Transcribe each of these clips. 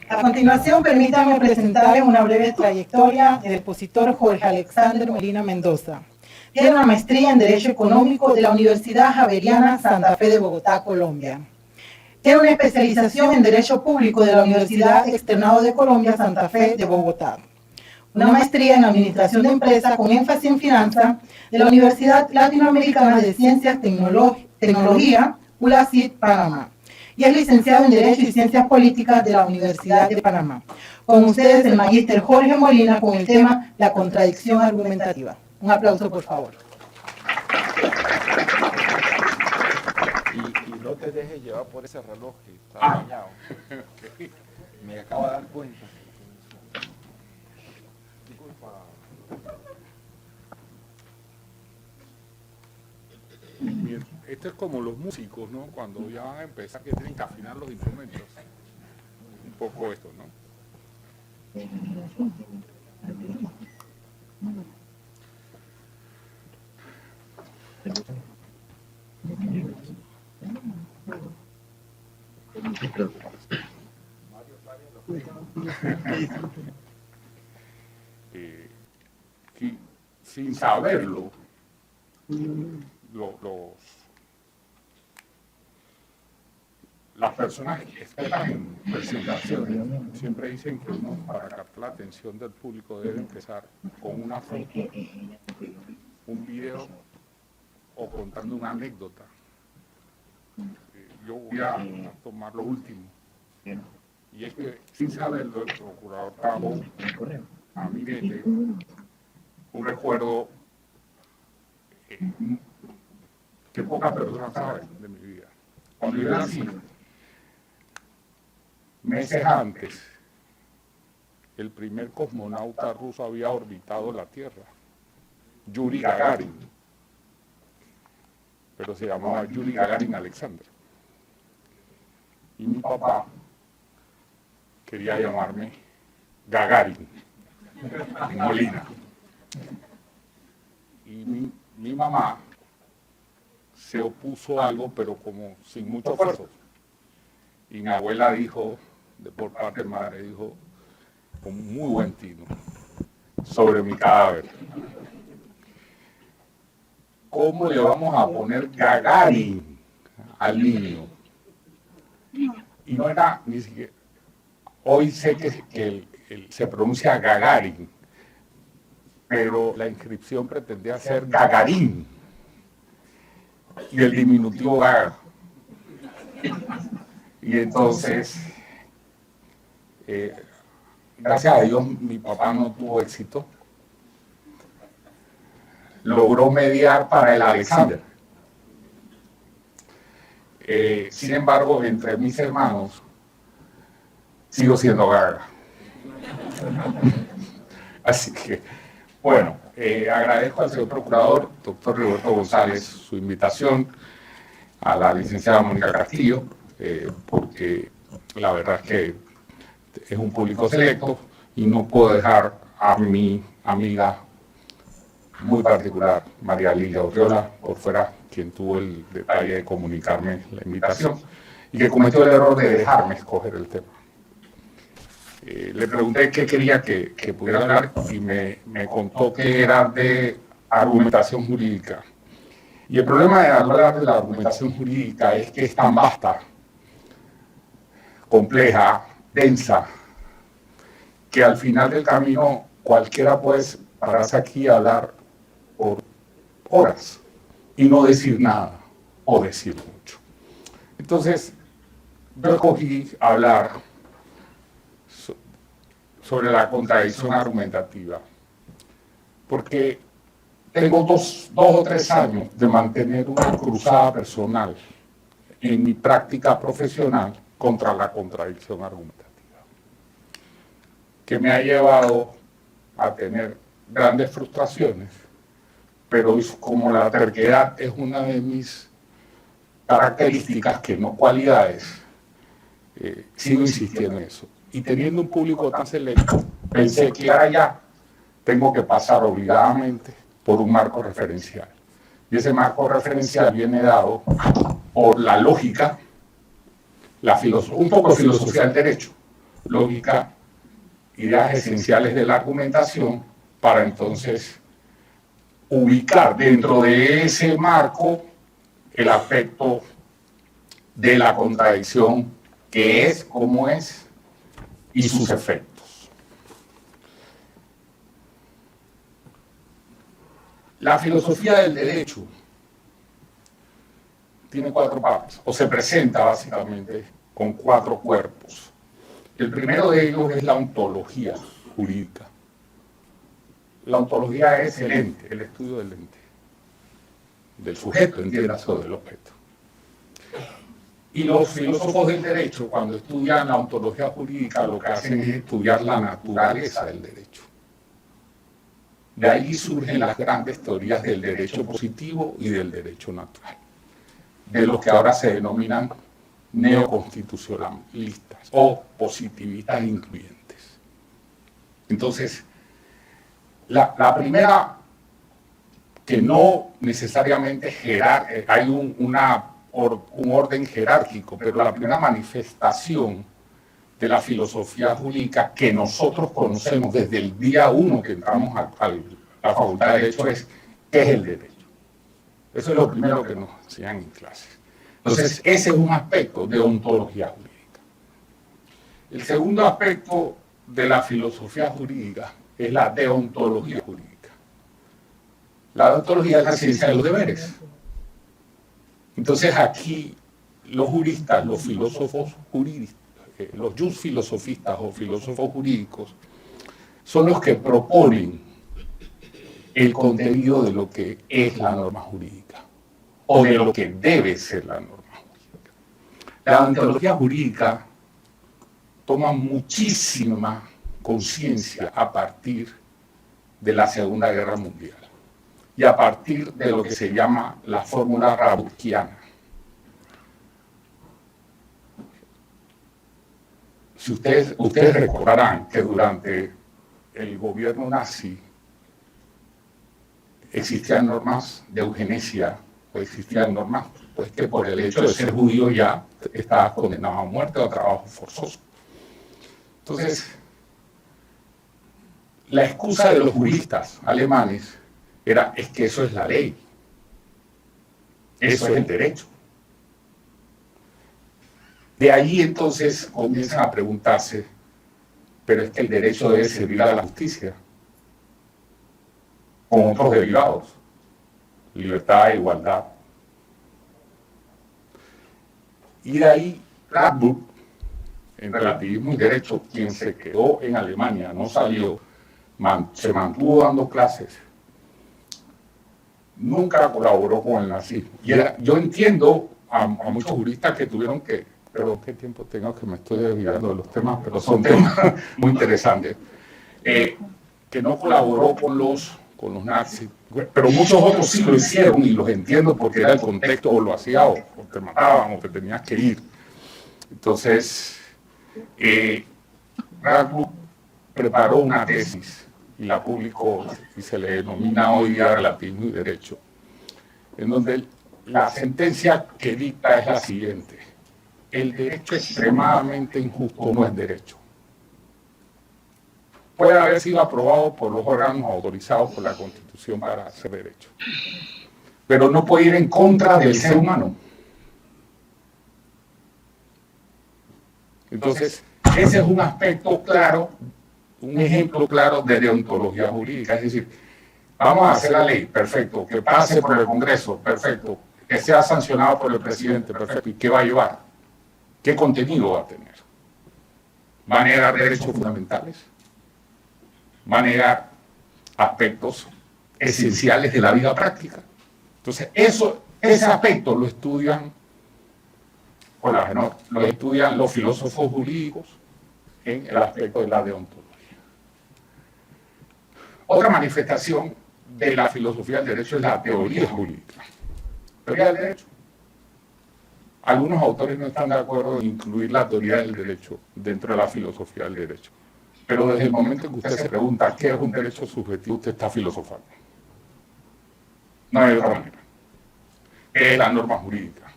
A continuación, permítanme presentarles una breve trayectoria del expositor Jorge Alexander Molina Mendoza. Tiene una maestría en Derecho Económico de la Universidad Javeriana Santa Fe de Bogotá, Colombia. Tiene una especialización en Derecho Público de la Universidad Externado de Colombia Santa Fe de Bogotá. Una maestría en Administración de Empresas con énfasis en Finanzas de la Universidad Latinoamericana de Ciencias Tecnología, ULACID, Panamá. Y es licenciado en Derecho y Ciencias Políticas de la Universidad de Panamá. Con ustedes el magíster Jorge Molina con el tema La contradicción argumentativa. Un aplauso, por favor. Y no te dejes llevar por ese reloj que está dañado. Me acabo de dar cuenta. Disculpa. Bien, esto es como los músicos, ¿no? Cuando ya van a empezar que tienen que afinar los instrumentos. Un poco esto, ¿no? Sin saberlo, las personas expertas en presentaciones siempre dicen que uno, para captar la atención del público, debe empezar con una foto, un video o contando una anécdota. Yo voy a tomar lo último. Y es que, sin saberlo, el procurador trajo a mi mente un recuerdo que pocas personas saben de mi vida. Cuando yo nací, meses antes, el primer cosmonauta ruso había orbitado la Tierra, Yuri Gagarin, pero se llamaba Yuri Gagarin Alexander. Y mi papá quería llamarme Gagarin Molina. Y mi mamá se opuso a algo, pero como sin mucho esfuerzo. Y mi abuela dijo, por parte de madre, dijo, con muy buen tino, sobre mi cadáver: ¿cómo le vamos a poner Gagarin al niño? Y no era ni siquiera, hoy sé que se pronuncia Gagarin, pero la inscripción pretendía ser Gagarin, y el diminutivo Gaga. Y entonces, gracias a Dios, mi papá no tuvo éxito. Logró mediar para el Alexander. Sin embargo, entre mis hermanos, sigo siendo Gaga. Así que, bueno, agradezco al señor procurador, doctor Roberto González, su invitación, a la licenciada Mónica Castillo, porque la verdad es que es un público selecto y no puedo dejar a mi amiga muy particular, María Lilia Urriola, por fuera, quien tuvo el detalle de comunicarme la invitación y que cometió el error de dejarme escoger el tema. Le pregunté qué quería que pudiera hablar y me contó que era de argumentación jurídica. Y el problema de hablar de la argumentación jurídica es que es tan vasta, compleja, densa, que al final del camino cualquiera puede pararse aquí y hablar por horas y no decir nada o decir mucho. Entonces, yo escogí hablar sobre la contradicción argumentativa, porque tengo dos o tres años de mantener una cruzada personal en mi práctica profesional contra la contradicción argumentativa, que me ha llevado a tener grandes frustraciones, pero como la terquedad es una de mis características, que no cualidades, sigo insistiendo en eso. Y teniendo un público tan selecto, pensé que ahora ya tengo que pasar obligadamente por un marco referencial. Y ese marco referencial viene dado por la lógica, un poco de filosofía del derecho, lógica, ideas esenciales de la argumentación, para entonces ubicar dentro de ese marco el aspecto de la contradicción, que es, cómo es, y sus efectos. La filosofía del derecho tiene 4 partes, o se presenta básicamente con 4 cuerpos. El primero de ellos es la ontología jurídica. La ontología es el ente, el estudio del ente, del sujeto, entiéndase, o del objeto. Y los filósofos del derecho, cuando estudian la ontología jurídica, lo que hacen es estudiar la naturaleza del derecho. De ahí surgen las grandes teorías del derecho positivo y del derecho natural, de los que ahora se denominan neoconstitucionalistas o positivistas incluyentes. Entonces, la primera, que no necesariamente hay un orden jerárquico, pero la primera manifestación de la filosofía jurídica que nosotros conocemos desde el día 1 que entramos a la Facultad de Derecho es ¿qué es el derecho? Eso es lo primero que nos enseñan en clases. Entonces, ese es un aspecto de ontología jurídica. El segundo aspecto de la filosofía jurídica es la deontología jurídica. La deontología es la ciencia de los deberes. Entonces, aquí los juristas, los filósofos jurídicos, los jusfilosofistas o filósofos jurídicos, son los que proponen el contenido de lo que es la norma jurídica o de lo que debe ser la norma jurídica. La ontología jurídica toma muchísima conciencia a partir de la Segunda Guerra Mundial y a partir de lo que se llama la fórmula raburkiana. Si ustedes recordarán que durante el gobierno nazi existían normas de eugenesia, o existían normas pues, que por el hecho de ser judío ya estabas condenado a muerte o a trabajo forzoso. Entonces, la excusa de los juristas alemanes es que eso es la ley, eso es el derecho. De ahí entonces comienzan a preguntarse, pero es que el derecho debe servir a la justicia, con otros derivados, libertad e igualdad. Y de ahí Radbruch, en relativismo y derecho, quien se quedó en Alemania, no salió, se mantuvo dando clases, nunca colaboró con el nazismo. Y yo entiendo a muchos juristas que tuvieron que, pero qué tiempo tengo que me estoy desviando de los temas, pero son temas muy interesantes, que no colaboró con los nazis, pero muchos otros sí lo hicieron y los entiendo porque era el contexto, o lo hacía, o te mataban, o te tenías que ir. Entonces, Radbruch preparó una tesis y la publicó y se le denomina hoy día Relativismo y Derecho, en donde la sentencia que dicta es la siguiente: el derecho extremadamente injusto no es derecho. Puede haber sido aprobado por los órganos autorizados por la Constitución para hacer derecho, pero no puede ir en contra del ser humano. Entonces, ese es un aspecto claro, un ejemplo claro de deontología jurídica. Es decir, vamos a hacer la ley, perfecto, que pase por el Congreso, perfecto, que sea sancionado por el presidente, perfecto. ¿Y qué va a llevar? ¿Qué contenido va a tener? ¿Va a negar derechos fundamentales? ¿Va a negar aspectos esenciales de la vida práctica? Entonces, ese aspecto lo estudian los filósofos jurídicos en el aspecto de la deontología. Otra manifestación de la filosofía del derecho es la teoría jurídica. Teoría del derecho. Algunos autores no están de acuerdo en incluir la teoría del derecho dentro de la filosofía del derecho. Pero desde el momento en que usted se pregunta qué es un derecho subjetivo, usted está filosofando. No hay otra manera. ¿Qué es la norma jurídica?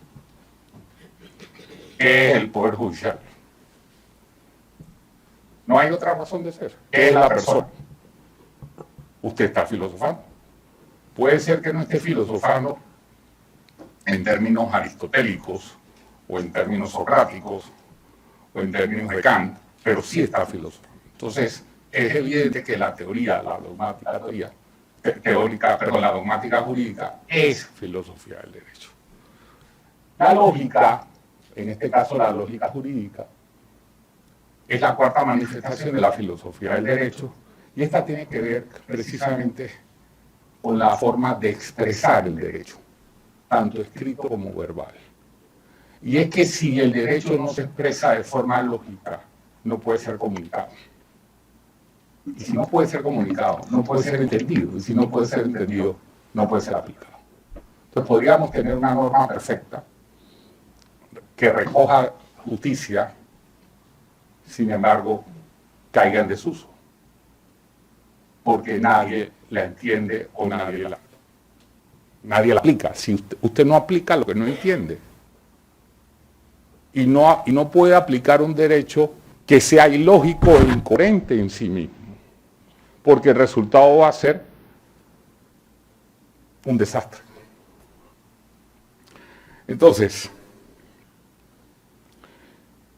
¿Qué es el poder judicial? No hay otra razón de ser. Es la persona. Usted está filosofando. Puede ser que no esté filosofando en términos aristotélicos, o en términos socráticos, o en términos de Kant, pero sí está filosofando. Entonces, es evidente que la teoría, la dogmática la dogmática jurídica es filosofía del derecho. La lógica, en este caso la lógica jurídica, es la cuarta manifestación de la filosofía del derecho, y esta tiene que ver precisamente con la forma de expresar el derecho, tanto escrito como verbal. Y es que si el derecho no se expresa de forma lógica, no puede ser comunicado. Y si no puede ser comunicado, no puede ser entendido. Y si no puede ser entendido, no puede ser aplicado. Entonces podríamos tener una norma perfecta que recoja justicia, sin embargo, caiga en desuso, porque nadie la entiende o nadie la aplica. Si usted no aplica lo que no entiende, y no puede aplicar un derecho que sea ilógico e incoherente en sí mismo, porque el resultado va a ser un desastre. Entonces,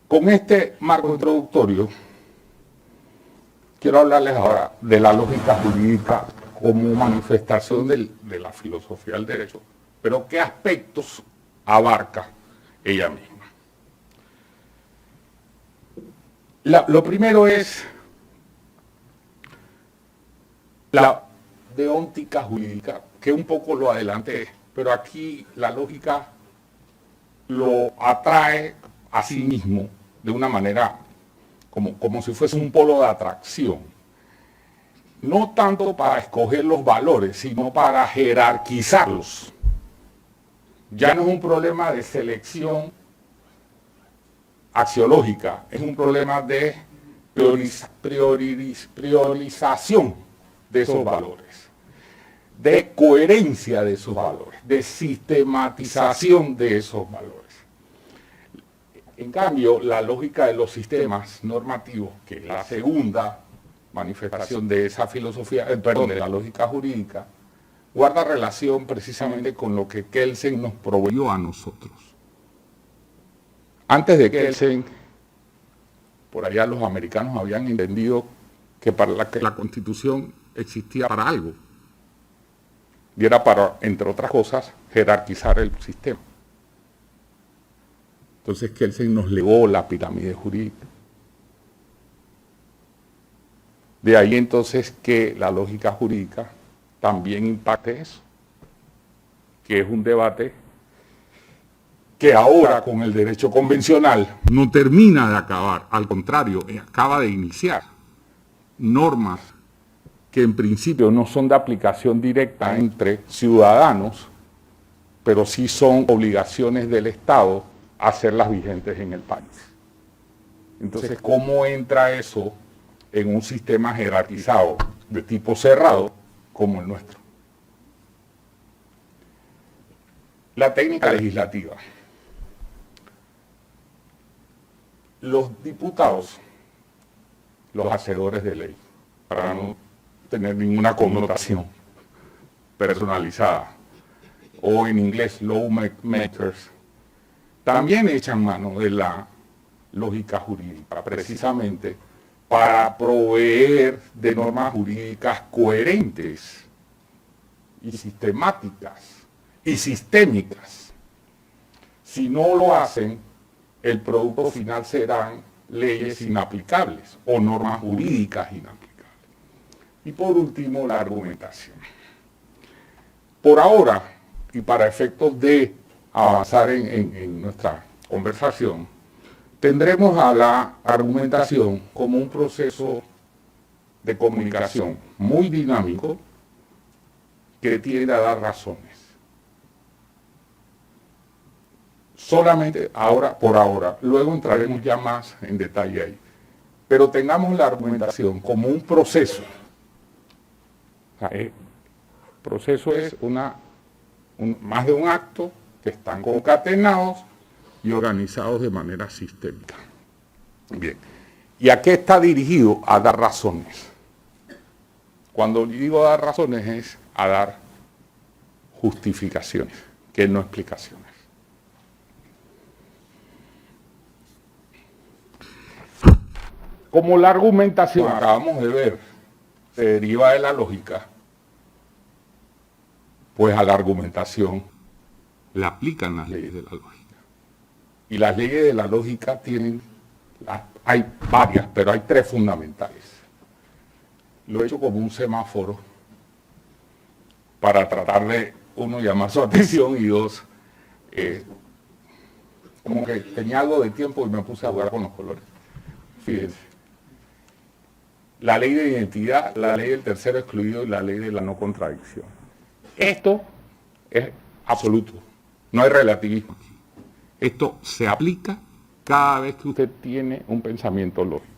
con este marco introductorio, quiero hablarles ahora de la lógica jurídica como manifestación de la filosofía del derecho, pero qué aspectos abarca ella misma. Lo primero es la deóntica jurídica, que un poco lo adelanté, pero aquí la lógica lo atrae a sí mismo de una manera como si fuese un polo de atracción. No tanto para escoger los valores, sino para jerarquizarlos. Ya no es un problema de selección axiológica, es un problema de priorización de esos valores, de coherencia de esos valores, de sistematización de esos valores. En cambio, la lógica de los sistemas normativos, que es la segunda manifestación de esa filosofía, de la lógica jurídica, guarda relación precisamente con lo que Kelsen nos proveyó a nosotros. Antes de Kelsen, por allá los americanos habían entendido que la Constitución existía para algo, y era para, entre otras cosas, jerarquizar el sistema. Entonces Kelsen nos legó la pirámide jurídica. De ahí entonces que la lógica jurídica también impacte eso, que es un debate que ahora con el derecho convencional no termina de acabar, al contrario, acaba de iniciar normas que en principio no son de aplicación directa entre ciudadanos, pero sí son obligaciones del Estado hacerlas vigentes en el país. Entonces, ¿cómo entra eso en un sistema jerarquizado de tipo cerrado como el nuestro? La técnica legislativa. Los diputados, los hacedores de ley, para no tener ninguna connotación personalizada, o en inglés lawmakers, también echan mano de la lógica jurídica, precisamente para proveer de normas jurídicas coherentes y sistemáticas y sistémicas. Si no lo hacen, el producto final serán leyes inaplicables o normas jurídicas inaplicables. Y por último, la argumentación. Por ahora, y para efectos de avanzar en nuestra conversación, tendremos a la argumentación como un proceso de comunicación muy dinámico que tiende a dar razones. Solamente ahora, por ahora, luego entraremos ya más en detalle ahí. Pero tengamos la argumentación como un proceso. O sea, el proceso es más de un acto que están concatenados y organizados de manera sistémica. Bien, ¿Y a qué está dirigido? A dar razones. Cuando digo dar razones es a dar justificaciones, que no explicaciones. Como la argumentación, acabamos de ver, se deriva de la lógica, pues a la argumentación le aplican las leyes de la lógica. Y las leyes de la lógica tienen, hay varias, pero hay tres fundamentales. Lo he hecho como un semáforo para tratar de, uno, llamar su atención y dos, como que tenía algo de tiempo y me puse a jugar con los colores. Fíjense. La ley de identidad, la ley del tercero excluido y la ley de la no contradicción. Esto es absoluto, no hay relativismo. Esto se aplica cada vez que usted tiene un pensamiento lógico,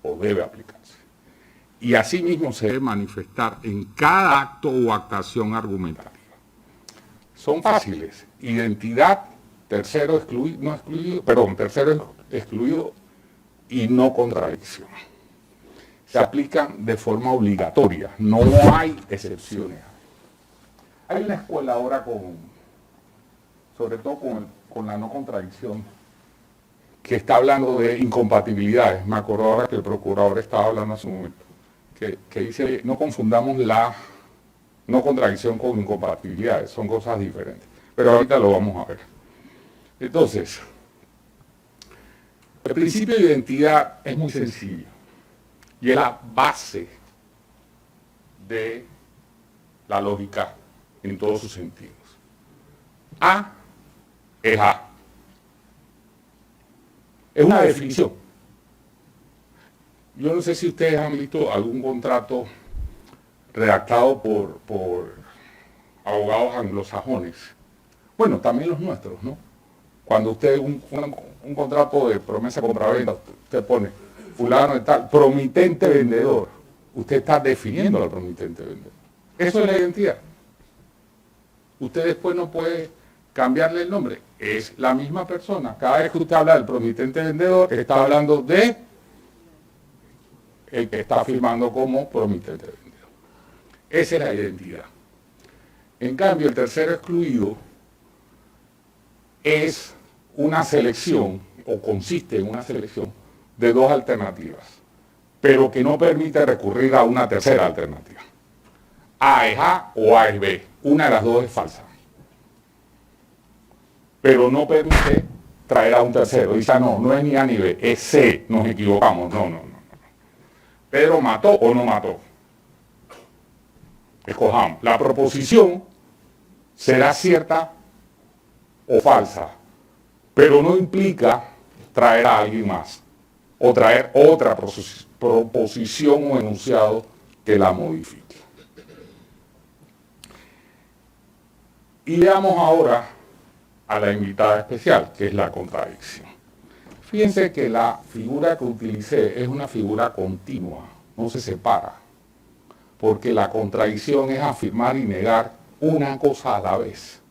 o debe aplicarse. Y asimismo se debe manifestar en cada acto o actuación argumentativa. Son fáciles. Identidad, tercero excluido, no excluido, perdón, tercero excluido y no contradicción. Se aplican de forma obligatoria, no hay excepciones. Hay una escuela ahora sobre todo con la no contradicción, que está hablando de incompatibilidades. Me acuerdo ahora que el procurador estaba hablando hace un momento, que dice, no confundamos la no contradicción con incompatibilidades, son cosas diferentes. Pero ahorita lo vamos a ver. Entonces, el principio de identidad es muy sencillo. Y es la base de la lógica en todos sus sentidos. A es A. Es una definición. Yo no sé si ustedes han visto algún contrato redactado por abogados anglosajones. Bueno, también los nuestros, ¿no? Cuando usted un contrato de promesa compraventa, usted pone fulano de tal, promitente vendedor. Usted está definiendo al promitente vendedor. Eso es la identidad. Usted después no puede cambiarle el nombre. Es la misma persona. Cada vez que usted habla del promitente vendedor, está hablando de el que está firmando como promitente vendedor. Esa es la identidad. En cambio, el tercero excluido es una selección, o consiste en una selección, de dos alternativas, pero que no permite recurrir a una tercera alternativa. A es A o A es B. Una de las dos es falsa. Pero no permite traer a un tercero. Dice, no es ni A ni B, es C, nos equivocamos. No. Pedro mató o no mató. Escojamos. La proposición será cierta o falsa, pero no implica traer a alguien más o traer otra proposición o enunciado que la modifique. Y veamos ahora a la invitada especial, que es la contradicción. Fíjense que la figura que utilicé es una figura continua, no se separa, porque la contradicción es afirmar y negar una cosa a la vez.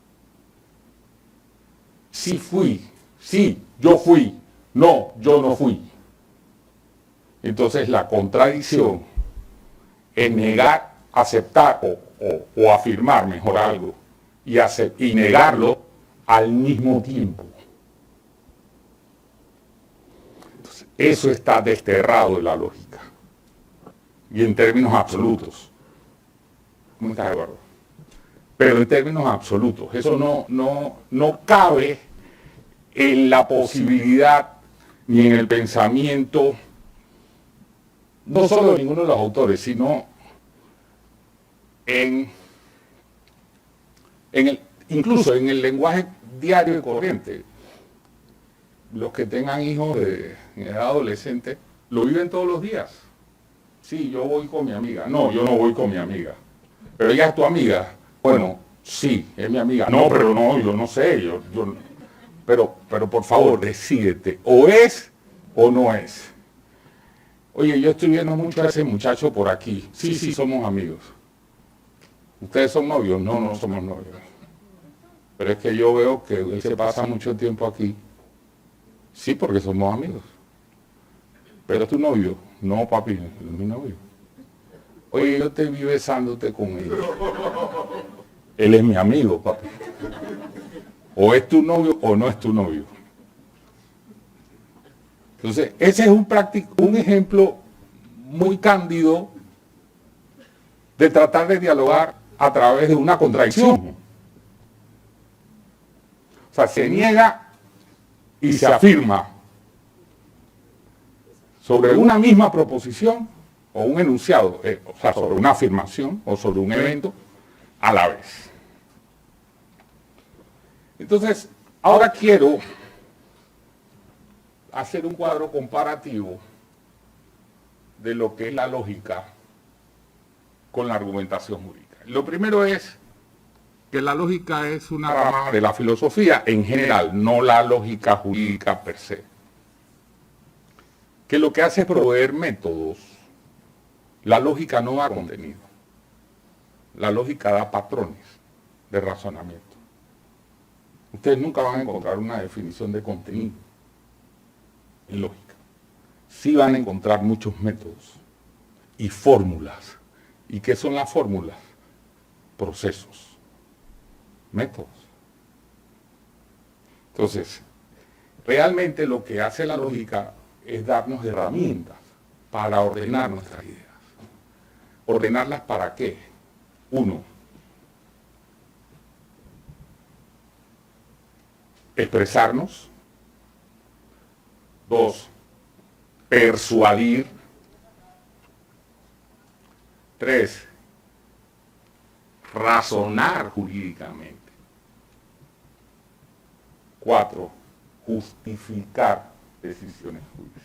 Sí fui, sí, yo fui, no, yo no fui. Entonces la contradicción es negar, aceptar o afirmar mejor algo y negarlo al mismo tiempo. Entonces, eso está desterrado de la lógica y en términos absolutos. ¿Cómo está de acuerdo? Pero en términos absolutos, eso no cabe en la posibilidad ni en el pensamiento, no solo de ninguno de los autores, sino incluso en el lenguaje diario y corriente. Los que tengan hijos en edad adolescente lo viven todos los días. Sí, yo voy con mi amiga. No, yo no voy con mi amiga. Pero ella es tu amiga. Bueno, sí, es mi amiga. No, pero no, yo no sé. Pero por favor, decídete. O es o no es. Oye, yo estoy viendo mucho a ese muchacho por aquí. Sí, somos amigos. ¿Ustedes son novios? No somos novios. Pero es que yo veo que él se pasa mucho tiempo aquí. Sí, porque somos amigos. ¿Pero es tu novio? No, papi, no es mi novio. Oye, yo te vi besándote con él. Él es mi amigo, papi. O es tu novio o no es tu novio. Entonces, ese es un ejemplo muy cándido de tratar de dialogar a través de una contradicción. O sea, se niega y se afirma sobre una misma proposición o un enunciado, o sea, sobre una afirmación o sobre un evento a la vez. Entonces, ahora quiero hacer un cuadro comparativo de lo que es la lógica con la argumentación jurídica. Lo primero es que la lógica es una rama de la filosofía en general, no la lógica jurídica per se, que lo que hace es proveer métodos. La lógica no da contenido, la lógica da patrones de razonamiento. Ustedes nunca van a encontrar una definición de contenido en lógica. Sí van a encontrar muchos métodos y fórmulas. ¿Y qué son las fórmulas? Procesos, métodos. Entonces, realmente lo que hace la lógica es darnos herramientas para ordenar nuestras ideas. ¿Ordenarlas para qué? 1, expresarnos. 2, persuadir. 3, razonar jurídicamente. 4, justificar decisiones judiciales.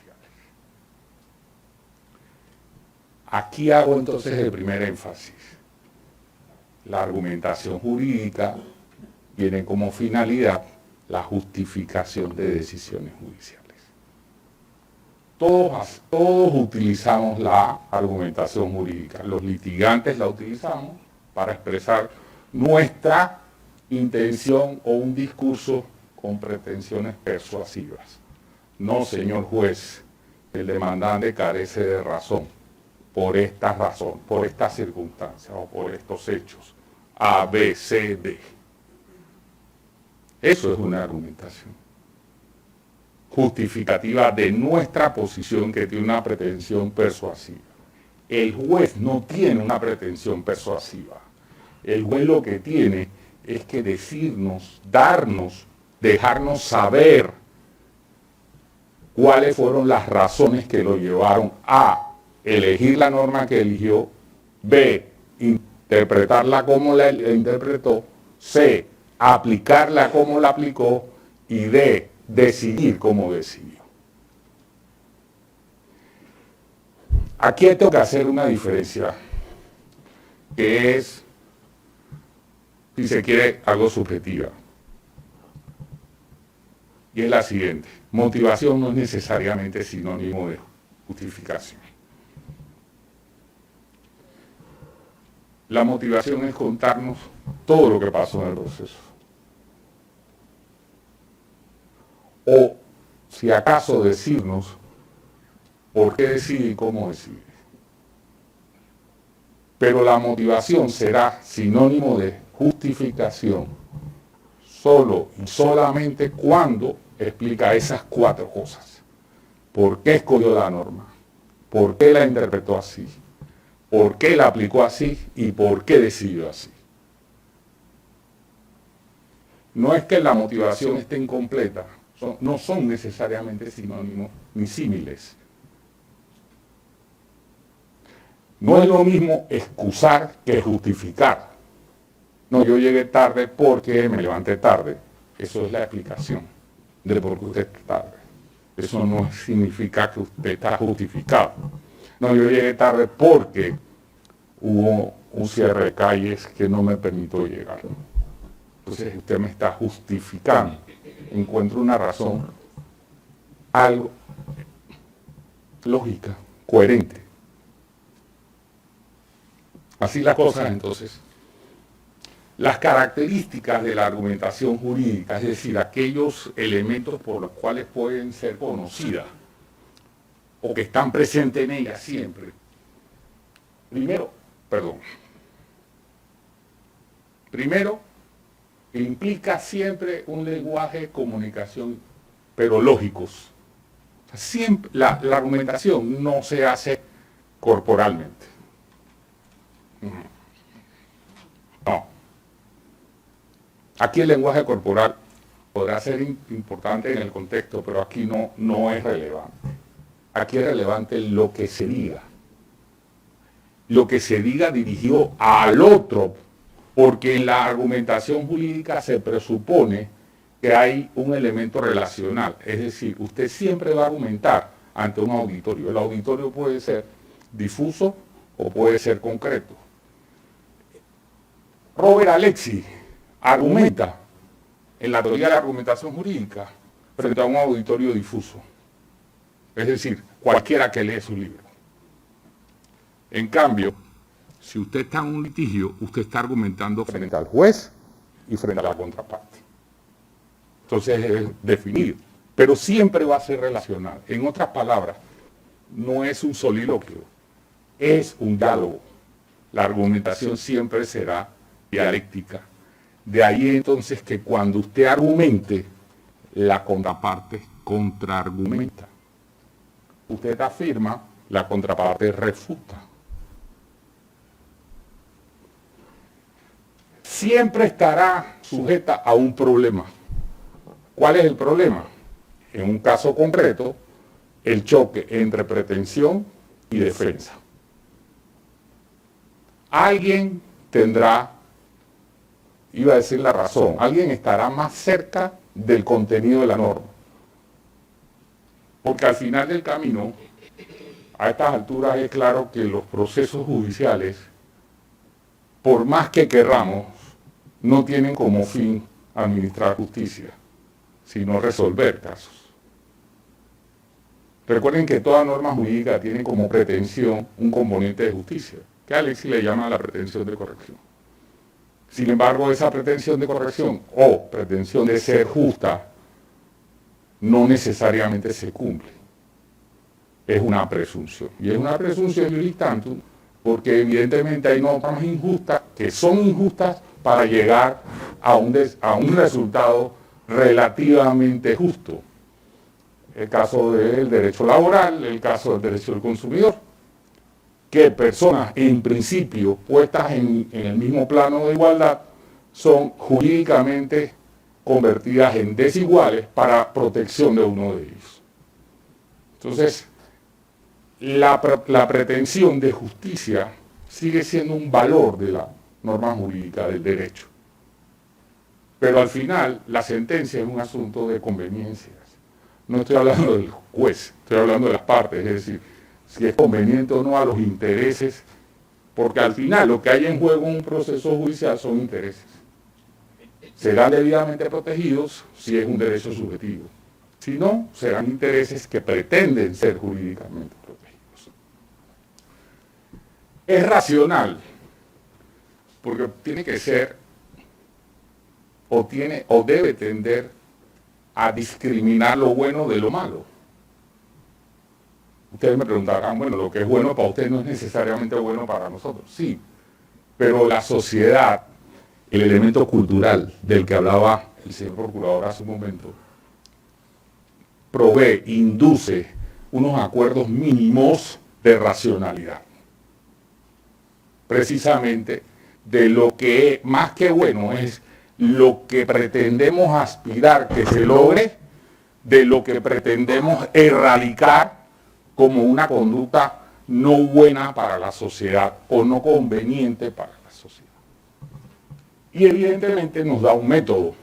Aquí hago entonces el primer énfasis. La argumentación jurídica tiene como finalidad la justificación de decisiones judiciales. Todos utilizamos la argumentación jurídica. Los litigantes la utilizamos para expresar nuestra intención o un discurso con pretensiones persuasivas. No, señor juez, el demandante carece de razón por esta razón, por estas circunstancias o por estos hechos. A, B, C, D. Eso es una argumentación justificativa de nuestra posición que tiene una pretensión persuasiva. El juez no tiene una pretensión persuasiva. El juez lo que tiene es que decirnos, darnos, dejarnos saber cuáles fueron las razones que lo llevaron a elegir la norma que eligió, B, interpretarla como la interpretó, C, aplicarla como la aplicó y D, decidir como decidió. Aquí tengo que hacer una diferencia que es, si se quiere, algo subjetiva. Y es la siguiente: motivación no es necesariamente sinónimo de justificación. La motivación es contarnos todo lo que pasó en el proceso. O, si acaso, decirnos por qué decide y cómo decide. Pero la motivación será sinónimo de justificación solo y solamente cuando explica esas 4 cosas. ¿Por qué escogió la norma? ¿Por qué la interpretó así? ¿Por qué la aplicó así? ¿Y por qué decidió así? No es que la motivación esté incompleta, no son necesariamente sinónimos ni símiles. No es lo mismo excusar que justificar. No, yo llegué tarde porque me levanté tarde. Eso es la explicación de por qué usted está tarde. Eso no significa que usted está justificado. No, yo llegué tarde porque hubo un cierre de calles que no me permitió llegar. Entonces usted me está justificando. Encuentro una razón, algo lógica, coherente. Así las cosas, entonces. Las características de la argumentación jurídica, es decir, aquellos elementos por los cuales pueden ser conocidas o que están presentes en ella siempre. Primero, implica siempre un lenguaje de comunicación, pero lógicos. Siempre, la argumentación no se hace corporalmente. No. Aquí el lenguaje corporal podrá ser importante en el contexto, pero aquí no es relevante. Aquí es relevante lo que se diga. Lo que se diga dirigido al otro, porque en la argumentación jurídica se presupone que hay un elemento relacional. Es decir, usted siempre va a argumentar ante un auditorio. El auditorio puede ser difuso o puede ser concreto. Robert Alexi argumenta en la teoría de la argumentación jurídica frente a un auditorio difuso. Es decir, cualquiera que lee su libro. En cambio, si usted está en un litigio, usted está argumentando frente al juez y frente a la contraparte. Entonces es definir, pero siempre va a ser relacional. En otras palabras, no es un soliloquio, es un diálogo. La argumentación siempre será dialéctica. De ahí entonces que cuando usted argumente, la contraparte contraargumenta. Usted afirma, la contraparte refuta. Siempre estará sujeta a un problema. ¿Cuál es el problema? En un caso concreto, el choque entre pretensión y defensa. Alguien tendrá, iba a decir la razón, alguien estará más cerca del contenido de la norma. Porque al final del camino, a estas alturas es claro que los procesos judiciales, por más que querramos, no tienen como fin administrar justicia, sino resolver casos. Recuerden que toda norma jurídica tiene como pretensión un componente de justicia, que Alexi le llama la pretensión de corrección. Sin embargo, esa pretensión de corrección o pretensión de ser justa no necesariamente se cumple. Es una presunción. Y es una presunción iuris tantum porque evidentemente hay normas injustas que son injustas para llegar a un resultado relativamente justo. El caso del derecho laboral, el caso del derecho del consumidor, que personas en principio puestas en el mismo plano de igualdad son jurídicamente convertidas en desiguales para protección de uno de ellos. Entonces, la pretensión de justicia sigue siendo un valor de la norma jurídica del derecho. Pero al final, la sentencia es un asunto de conveniencias. No estoy hablando del juez, estoy hablando de las partes, es decir, si es conveniente o no a los intereses, porque al final lo que hay en juego en un proceso judicial son intereses. Serán debidamente protegidos si es un derecho subjetivo. Si no, serán intereses que pretenden ser jurídicamente protegidos. Es racional, porque tiene que ser, o debe tender a discriminar lo bueno de lo malo. Ustedes me preguntarán, bueno, lo que es bueno para usted no es necesariamente bueno para nosotros. Sí, pero la sociedad, el elemento cultural del que hablaba el señor procurador hace un momento, provee, induce unos acuerdos mínimos de racionalidad. Precisamente de lo que más que bueno es lo que pretendemos aspirar que se logre, de lo que pretendemos erradicar como una conducta no buena para la sociedad o no conveniente para la sociedad. Y evidentemente nos da un método.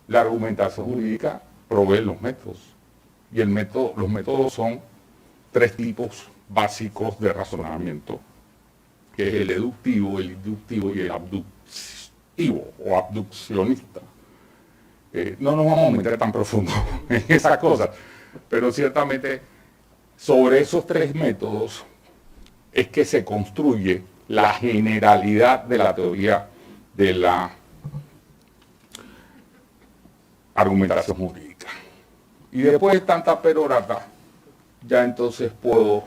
La argumentación jurídica provee los métodos. Y los métodos son tres tipos básicos de razonamiento, que es el deductivo, el inductivo y el abductivo o abduccionista. No nos vamos a meter tan profundo en esas cosas, pero ciertamente sobre esos tres métodos es que se construye la generalidad de la teoría de la argumentación jurídica. Y después de tanta perorata, ya entonces puedo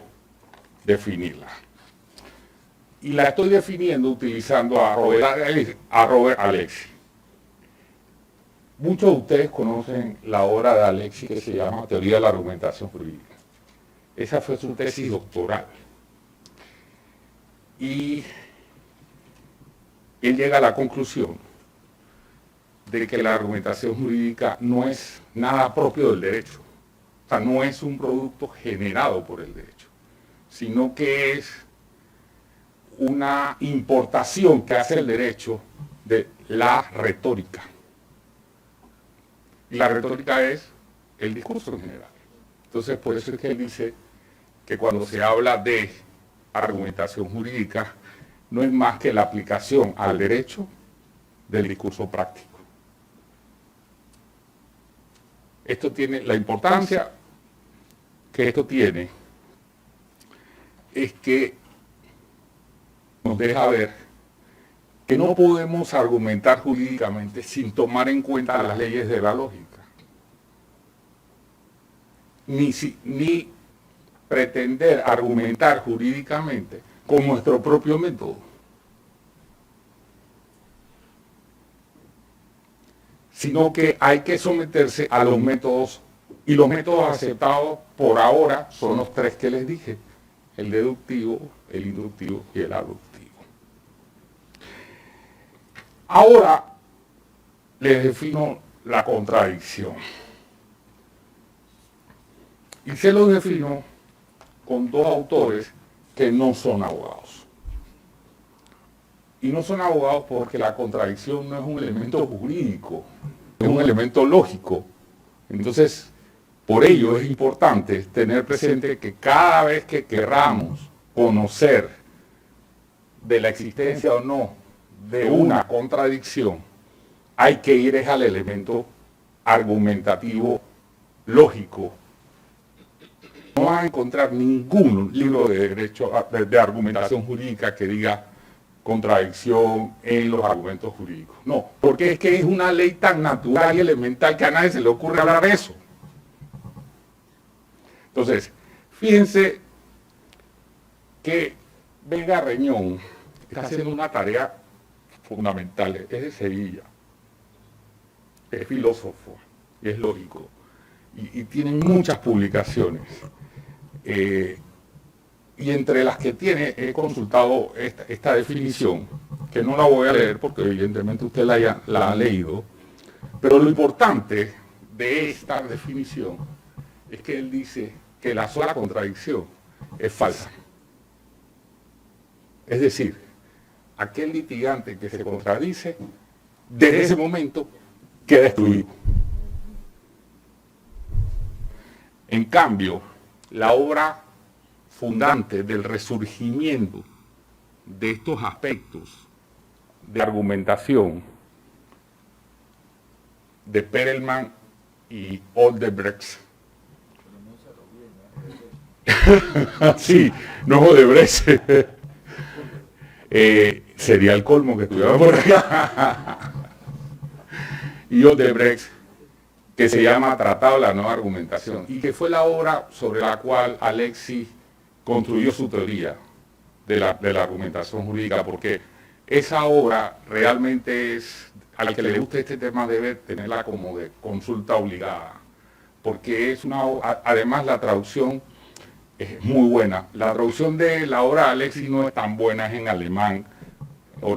definirla. Y la estoy definiendo utilizando a Robert Alexi. Muchos de ustedes conocen la obra de Alexi que se llama Teoría de la Argumentación Jurídica. Esa fue su tesis doctoral. Y él llega a la conclusión de que la argumentación jurídica no es nada propio del derecho. O sea, no es un producto generado por el derecho, sino que es una importación que hace el derecho de la retórica. Y la retórica es el discurso en general. Entonces, por eso es que él dice que cuando se habla de argumentación jurídica, no es más que la aplicación al derecho del discurso práctico. Esto tiene, la importancia que esto tiene es que nos deja ver que no podemos argumentar jurídicamente sin tomar en cuenta las leyes de la lógica, ni pretender argumentar jurídicamente con nuestro propio método. Sino que hay que someterse a los métodos, y los métodos aceptados por ahora son los tres que les dije: el deductivo, el inductivo y el aductivo. Ahora les defino la contradicción. Y se lo defino con dos autores que no son abogados. Y no son abogados porque la contradicción no es un elemento jurídico, es un elemento lógico. Entonces, por ello es importante tener presente que cada vez que querramos conocer de la existencia o no de una contradicción, hay que ir al elemento argumentativo lógico. No vas a encontrar ningún libro de derecho de argumentación jurídica que diga contradicción en los argumentos jurídicos. No, porque es que es una ley tan natural y elemental que a nadie se le ocurre hablar de eso. Entonces, fíjense que Vega Reñón está haciendo una tarea fundamental. Es de Sevilla, es filósofo y es lógico, y tiene muchas publicaciones. Y entre las que tiene, he consultado esta definición, que no la voy a leer porque evidentemente usted la ha leído, pero lo importante de esta definición es que él dice que la sola contradicción es falsa. Es decir, aquel litigante que se contradice, desde ese momento queda excluido. En cambio, la obra fundante del resurgimiento de estos aspectos de argumentación de Perelman y Odebrecht. Sí, no es Odebrecht. Sería el colmo que estuviera por acá. Y Odebrecht, que se llama Tratado de la Nueva Argumentación, y que fue la obra sobre la cual Alexi construyó su teoría de la argumentación jurídica, porque esa obra realmente es, al que le guste este tema debe tenerla como de consulta obligada, porque es una, además la traducción es muy buena. La traducción de la obra de Alexi no es tan buena, es en alemán,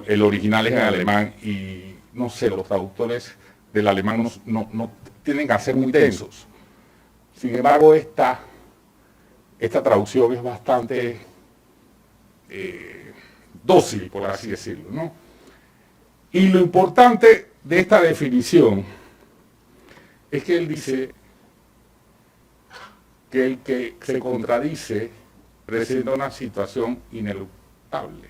el original es en alemán, y no sé, los traductores del alemán no tienen que ser muy densos. Sin embargo, esta traducción es bastante dócil, por así decirlo, ¿no? Y lo importante de esta definición es que él dice que el que se contradice presenta una situación ineluctable.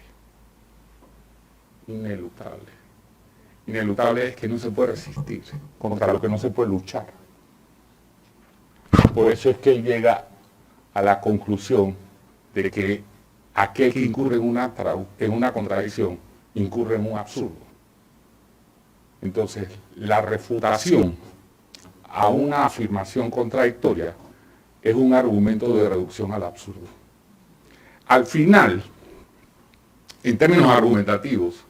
Ineluctable. Ineluctable es que no se puede resistir, contra lo que no se puede luchar. Por eso es que él llega a la conclusión de que aquel que incurre en una contradicción incurre en un absurdo. Entonces, la refutación a una afirmación contradictoria es un argumento de reducción al absurdo. Al final, en términos argumentativos,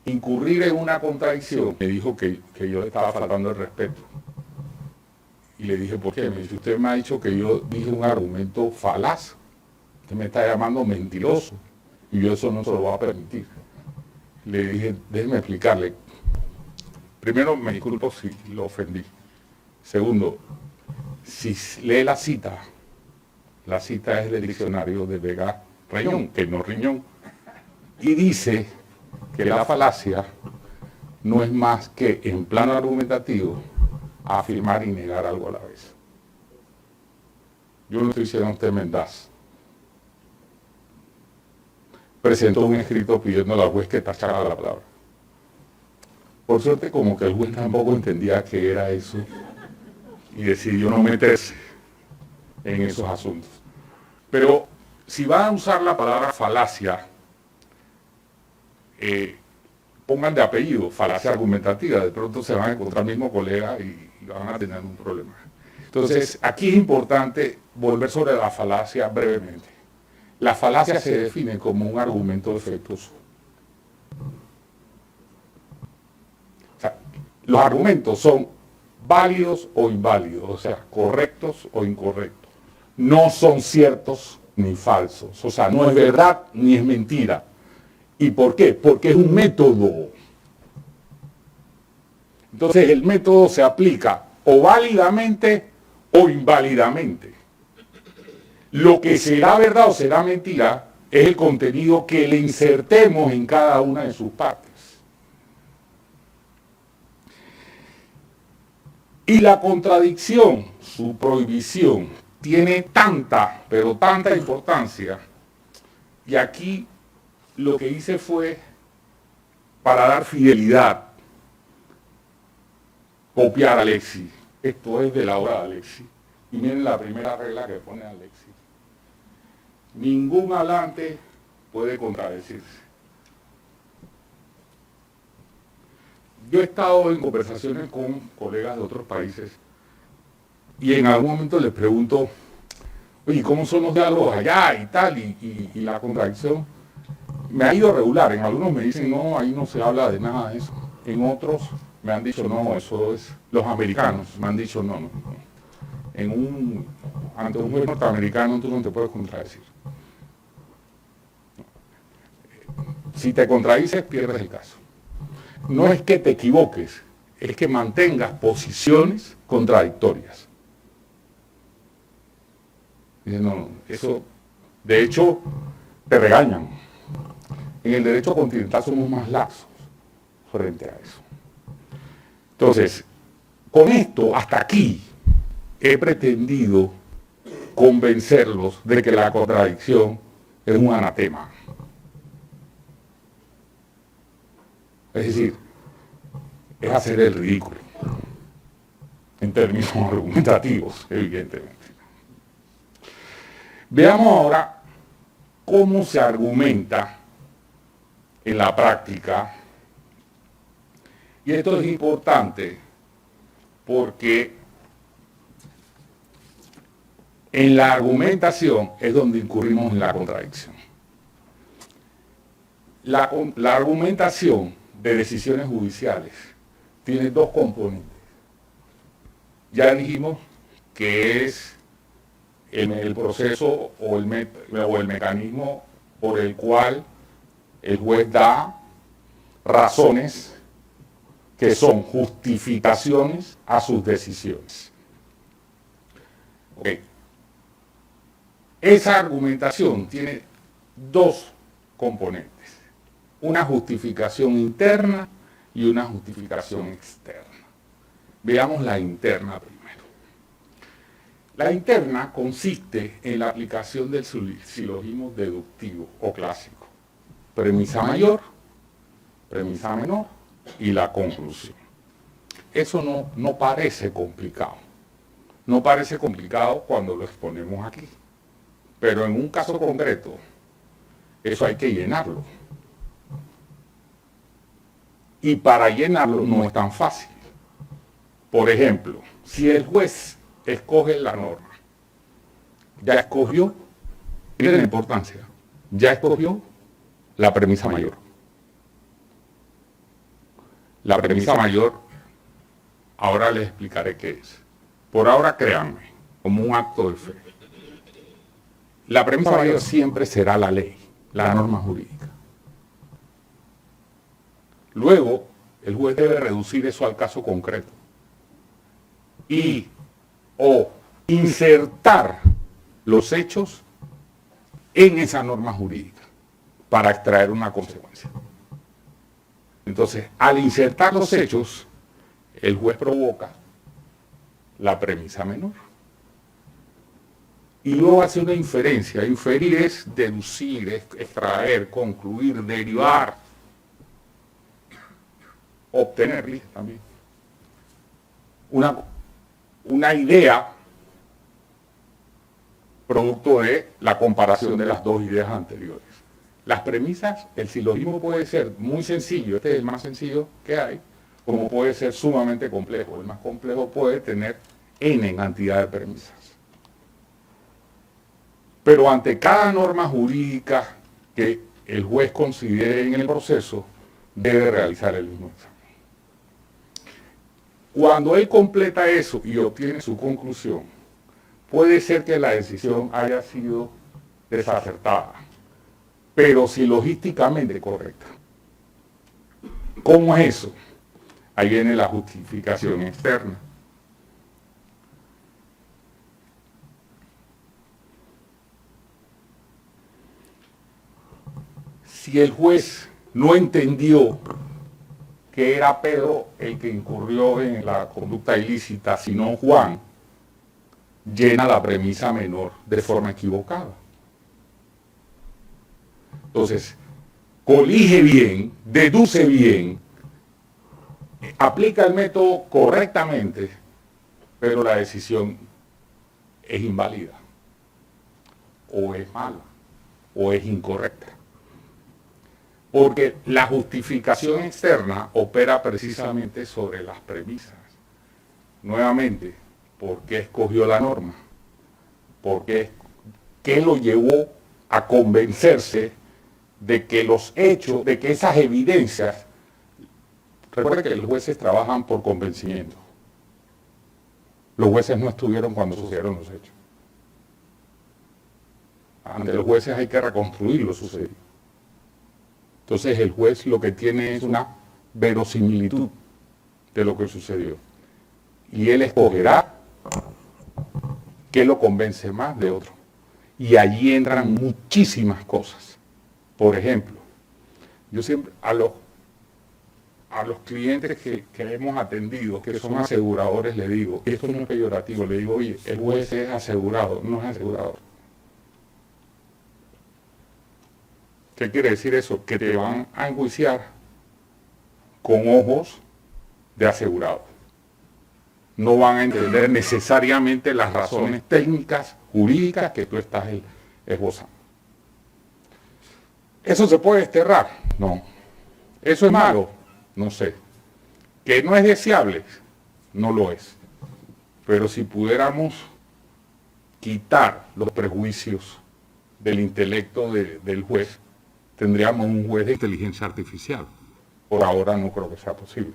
incurrir en una contradicción, me dijo que yo le estaba faltando el respeto. Y le dije, ¿por qué? Me dice, usted me ha dicho que yo dije un argumento falaz. Usted me está llamando mentiroso. Y yo eso no se lo voy a permitir. Le dije, déjeme explicarle. Primero, me disculpo si lo ofendí. Segundo, si lee la cita es del diccionario de Vega Rayón, que no Riñón, y dice que la falacia no es más que, en plano argumentativo, afirmar y negar algo a la vez. Yo no estoy diciendo a usted mendaz. Presentó un escrito pidiéndole al juez que tachara la palabra. Por suerte, como que el juez tampoco entendía qué era eso y decidió no meterse en esos asuntos. Pero si van a usar la palabra falacia, pongan de apellido, falacia argumentativa, de pronto se van a encontrar el mismo colega y van a tener un problema. Entonces, aquí es importante volver sobre la falacia brevemente. La falacia se define como un argumento defectuoso. O sea, los argumentos son válidos o inválidos, o sea, correctos o incorrectos. No son ciertos ni falsos, o sea, no es verdad ni es mentira. ¿Y por qué? Porque es un método. Entonces el método se aplica o válidamente o inválidamente. Lo que será verdad o será mentira es el contenido que le insertemos en cada una de sus partes. Y la contradicción, su prohibición, tiene tanta, pero tanta importancia. Y aquí lo que hice fue, para dar fidelidad, copiar a Alexis. Esto es de la obra de Alexis. Y miren la primera regla que pone Alexis. Ningún hablante puede contradecirse. Yo he estado en conversaciones con colegas de otros países y en algún momento les pregunto, oye, ¿cómo son los diálogos allá y tal? Y la contradicción me ha ido regular. En algunos me dicen, no, ahí no se habla de nada de eso. En otros me han dicho, no, eso es... Los americanos me han dicho, no. Ante un juez norteamericano tú no te puedes contradecir. Si te contradices, pierdes el caso. No es que te equivoques, es que mantengas posiciones contradictorias. Dice, no, eso, de hecho, te regañan. En el derecho continental somos más laxos frente a eso. Entonces, con esto, hasta aquí, he pretendido convencerlos de que la contradicción es un anatema. Es decir, es hacer el ridículo, en términos argumentativos, evidentemente. Veamos ahora cómo se argumenta en la práctica. Y esto es importante porque en la argumentación es donde incurrimos en la contradicción. La argumentación de decisiones judiciales tiene dos componentes. Ya dijimos que es el proceso o el mecanismo por el cual el juez da razones que son justificaciones a sus decisiones. Okay. Esa argumentación tiene dos componentes. Una justificación interna y una justificación externa. Veamos la interna primero. La interna consiste en la aplicación del silogismo deductivo o clásico. Premisa mayor, premisa menor y la conclusión. Eso no parece complicado. No parece complicado cuando lo exponemos aquí. Pero en un caso concreto, eso hay que llenarlo. Y para llenarlo no es tan fácil, Por ejemplo, si el juez escoge la norma, ya escogió, miren la importancia, ya escogió la premisa mayor. La premisa mayor, ahora les explicaré qué es. Por ahora, créanme, como un acto de fe. La premisa mayor siempre será la ley, la norma jurídica. Luego, el juez debe reducir eso al caso concreto y o insertar los hechos en esa norma jurídica para extraer una consecuencia. Entonces, al insertar los hechos, el juez provoca la premisa menor. Y luego hace una inferencia. Inferir es deducir, es extraer, concluir, derivar, obtener también una idea producto de la comparación de las dos ideas anteriores. Las premisas, el silogismo puede ser muy sencillo, este es el más sencillo que hay, como puede ser sumamente complejo. El más complejo puede tener n cantidad de premisas. Pero ante cada norma jurídica que el juez considere en el proceso, debe realizar el mismo examen. Cuando él completa eso y obtiene su conclusión, puede ser que la decisión haya sido desacertada, pero si logísticamente correcta. ¿Cómo es eso? Ahí viene la justificación externa. Si el juez no entendió que era Pedro el que incurrió en la conducta ilícita, sino Juan, llena la premisa menor de forma equivocada. Entonces, colige bien, deduce bien, aplica el método correctamente, pero la decisión es inválida, o es mala, o es incorrecta. Porque la justificación externa opera precisamente sobre las premisas. Nuevamente, ¿por qué escogió la norma? ¿Qué lo llevó a convencerse de que los hechos, de que esas evidencias, recuerden que los jueces trabajan por convencimiento. Los jueces no estuvieron cuando sucedieron los hechos. Ante los jueces hay que reconstruir lo sucedido. Entonces el juez lo que tiene es una verosimilitud de lo que sucedió. Y él escogerá qué lo convence más de otro. Y allí entran muchísimas cosas. Por ejemplo, yo siempre a los clientes que hemos atendido, que son aseguradores, le digo, esto no es peyorativo, le digo, oye, el juez es asegurado, no es asegurador. ¿Qué quiere decir eso? Que te van a enjuiciar con ojos de asegurado. No van a entender necesariamente las razones técnicas, jurídicas que tú estás esbozando. ¿Eso se puede desterrar? No. ¿Eso es malo? No sé. ¿Que no es deseable? No lo es. Pero si pudiéramos quitar los prejuicios del intelecto del juez, tendríamos un juez de inteligencia artificial. Por ahora no creo que sea posible.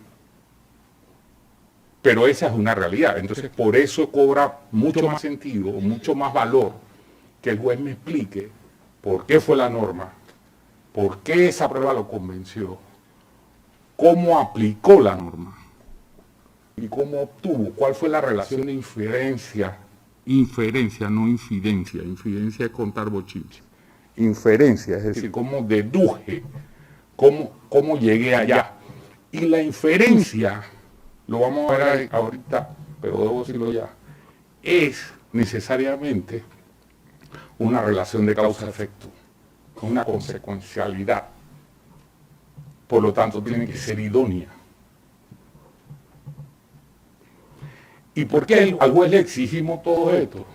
Pero esa es una realidad. Entonces, por eso cobra mucho más sentido, mucho más valor que el juez me explique por qué fue la norma, por qué esa prueba lo convenció, cómo aplicó la norma y cómo obtuvo, cuál fue la relación de inferencia, no infidencia, infidencia es contar bochinche. Inferencia, es decir, cómo deduje, cómo llegué allá. Y la inferencia, lo vamos a ver ahorita, pero debo decirlo ya, es necesariamente una relación de causa-efecto, una consecuencialidad. Por lo tanto, tiene que ser idónea. ¿Y por qué al juez le exigimos todo esto?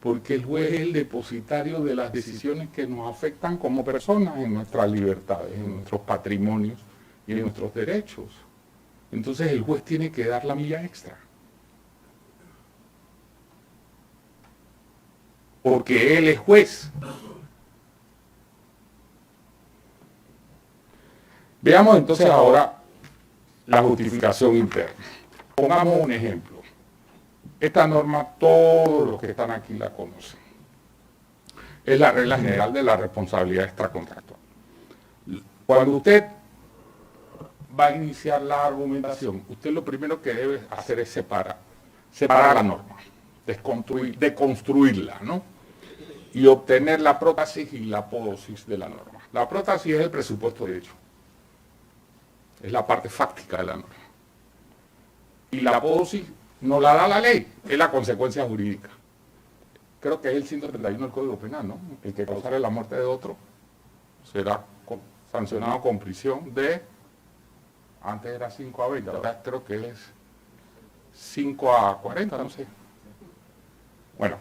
Porque el juez es el depositario de las decisiones que nos afectan como personas en nuestras libertades, en nuestros patrimonios y en nuestros derechos. entonces el juez tiene que dar la milla extra. Porque él es juez. Veamos entonces ahora la justificación interna. Pongamos un ejemplo. Esta norma todos los que están aquí la conocen. Es la regla general de la responsabilidad extracontractual. Cuando usted va a iniciar la argumentación, usted lo primero que debe hacer es separar la norma, deconstruirla, ¿no? Y obtener la prótesis y la apódosis de la norma. La prótesis es el presupuesto de hecho. Es la parte fáctica de la norma. Y la apódosis no la da la ley, es la consecuencia jurídica. Creo que es el 131 del Código Penal, ¿no? El que causare la muerte de otro será sancionado con prisión de, antes era 5 a 20, ahora creo que es 5 a 40, no sé. Bueno,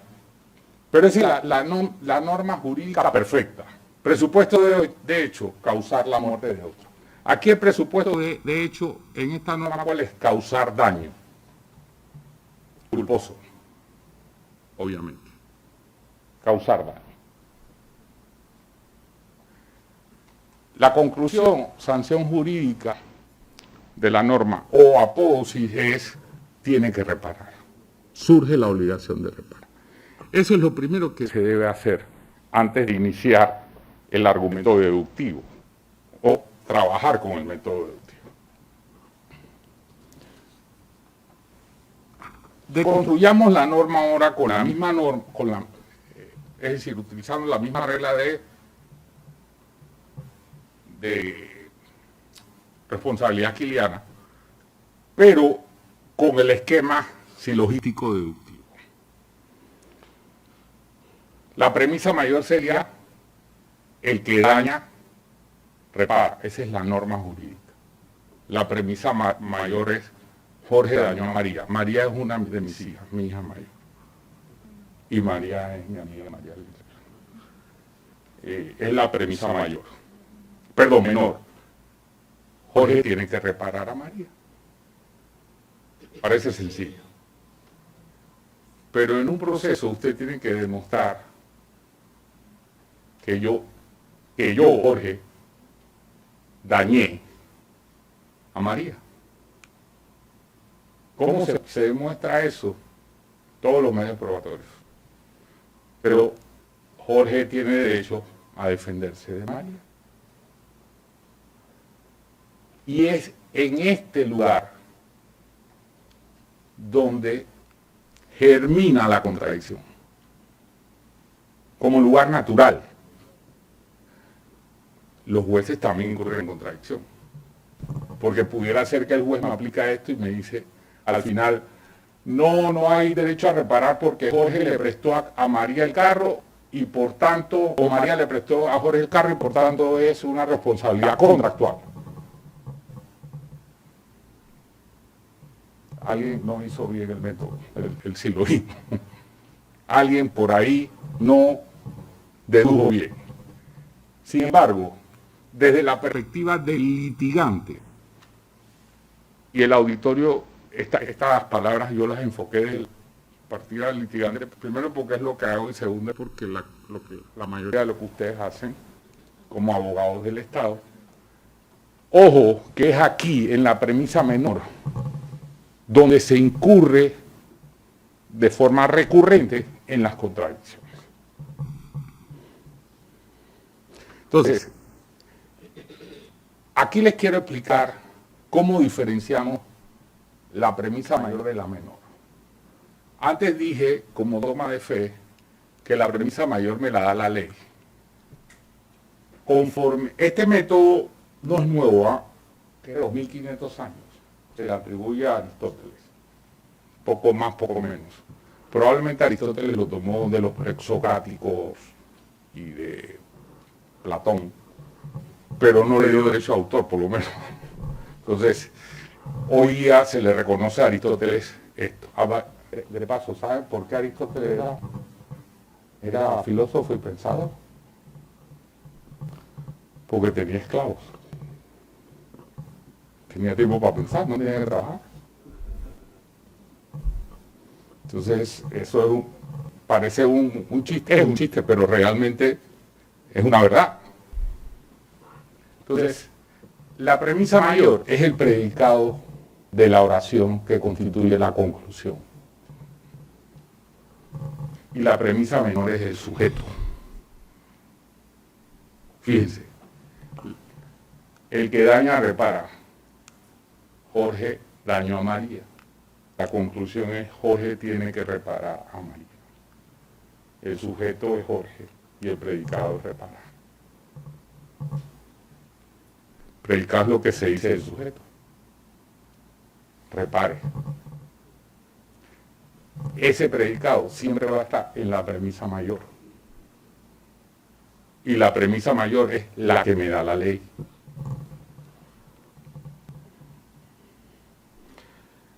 pero es la norma jurídica perfecta. Presupuesto de hecho, causar la muerte de otro. Aquí el presupuesto de hecho, en esta norma, ¿cuál es? Causar daño. Culposo, obviamente. Causar daño. La conclusión, sanción jurídica de la norma o apódosis es, tiene que reparar. Surge la obligación de reparar. Eso es lo primero que se debe hacer antes de iniciar el argumento deductivo o trabajar con el método deductivo. Deconstruyamos la norma ahora con la misma norma, es decir, utilizando la misma regla de responsabilidad quiliana, pero con el esquema silogístico deductivo. La premisa mayor sería el que daña, repara. Esa es la norma jurídica. La premisa mayor es Jorge dañó a María. María es una de mis hijas, mi hija mayor. Y María es mi amiga María. Es la premisa mayor. Perdón, menor. Jorge tiene que reparar a María. Parece sencillo. Pero en un proceso usted tiene que demostrar que yo, Jorge, dañé a María. ¿Cómo se demuestra eso? Todos los medios probatorios. Pero Jorge tiene derecho a defenderse de María. Y es en este lugar donde germina la contradicción, como lugar natural. Los jueces también incurren en contradicción, porque pudiera ser que el juez me aplica esto y me dice, al final, no hay derecho a reparar porque Jorge le prestó a María el carro y por tanto, o María le prestó a Jorge el carro y por tanto es una responsabilidad contractual. Alguien no hizo bien el método, el silogismo. Alguien por ahí no dedujo bien. Sin embargo, desde la perspectiva del litigante, y el auditorio, estas palabras yo las enfoqué desde la perspectiva del litigante, primero porque es lo que hago y segundo porque la mayoría de lo que ustedes hacen como abogados del Estado. Ojo, que es aquí, en la premisa menor, donde se incurre de forma recurrente en las contradicciones. Entonces, aquí les quiero explicar cómo diferenciamos la premisa mayor de la menor. Antes dije, como dogma de fe, que la premisa mayor me la da la ley. Este método no es nuevo, tiene 2500 años. Se le atribuye a Aristóteles, poco más, poco menos. Probablemente Aristóteles lo tomó de los presocráticos y de Platón, pero no le dio derecho a autor, por lo menos. Entonces, hoy día se le reconoce a Aristóteles esto. De paso, ¿saben por qué Aristóteles era filósofo y pensador? Porque tenía esclavos. Tenía tiempo para pensar, no tenía que trabajar. Entonces, eso parece un chiste, es un chiste, pero realmente es una verdad. Entonces, la premisa mayor es el predicado de la oración que constituye la conclusión. Y la premisa menor es el sujeto. Fíjense, el que daña repara. Jorge dañó a María. La conclusión es Jorge tiene que reparar a María. El sujeto es Jorge y el predicado es reparar. Predicar es lo que se dice del sujeto. Repare. Ese predicado siempre va a estar en la premisa mayor. Y la premisa mayor es la que me da la ley.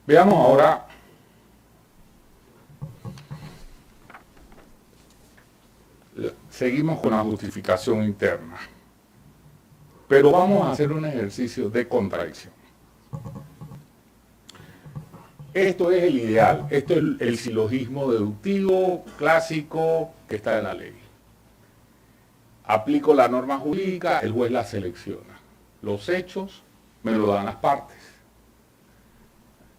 Veamos ahora seguimos con la justificación interna, pero vamos a hacer un ejercicio de contradicción. Esto es el ideal, esto es el silogismo deductivo clásico que está en la ley. Aplico la norma jurídica, el juez la selecciona. Los hechos me lo dan las partes.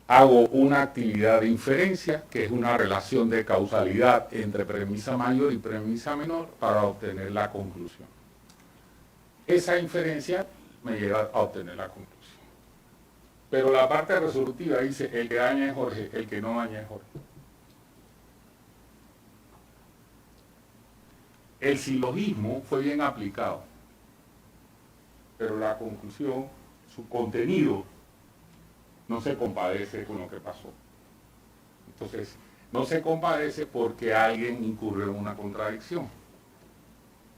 Hago una actividad de inferencia, que es una relación de causalidad entre premisa mayor y premisa menor para obtener la conclusión. Esa inferencia me lleva a obtener la conclusión. Pero la parte resolutiva dice, el que daña es Jorge, el que no daña es Jorge. El silogismo fue bien aplicado, pero la conclusión, su contenido, no se compadece con lo que pasó. Entonces, no se compadece porque alguien incurrió en una contradicción.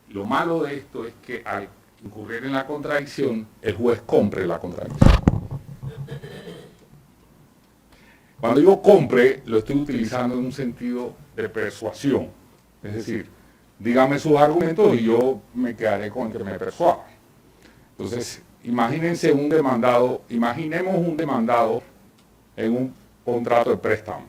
Lo malo de esto es que al incurrir en la contradicción, el juez compre la contradicción. Cuando digo compre, lo estoy utilizando en un sentido de persuasión. Es decir, dígame sus argumentos y yo me quedaré con el que me persuada. Entonces, imagínense un demandado, imaginemos un demandado en un contrato de préstamo.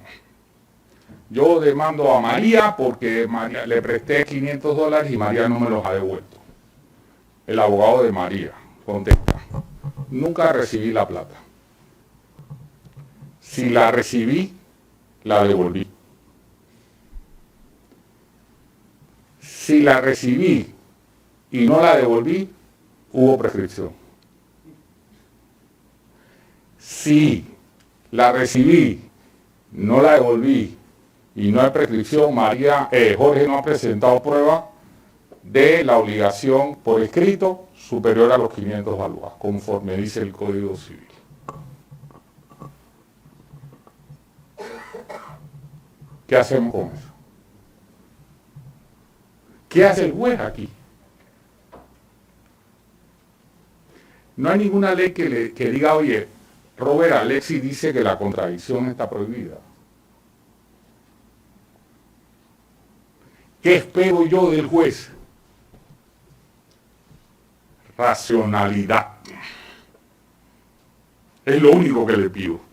Yo demando a María porque María, le presté $500 y María no me los ha devuelto. El abogado de María contesta, nunca recibí la plata. Si la recibí, la devolví. Si la recibí y no la devolví, hubo prescripción. Si la recibí, no la devolví y no hay prescripción, Jorge no ha presentado prueba de la obligación por escrito superior a los 500 balúas, conforme dice el Código Civil. ¿Qué hacemos con eso? ¿Qué hace el juez aquí? No hay ninguna ley que diga, oye, Robert Alexis dice que la contradicción está prohibida. ¿Qué espero yo del juez? Racionalidad. Es lo único que le pido.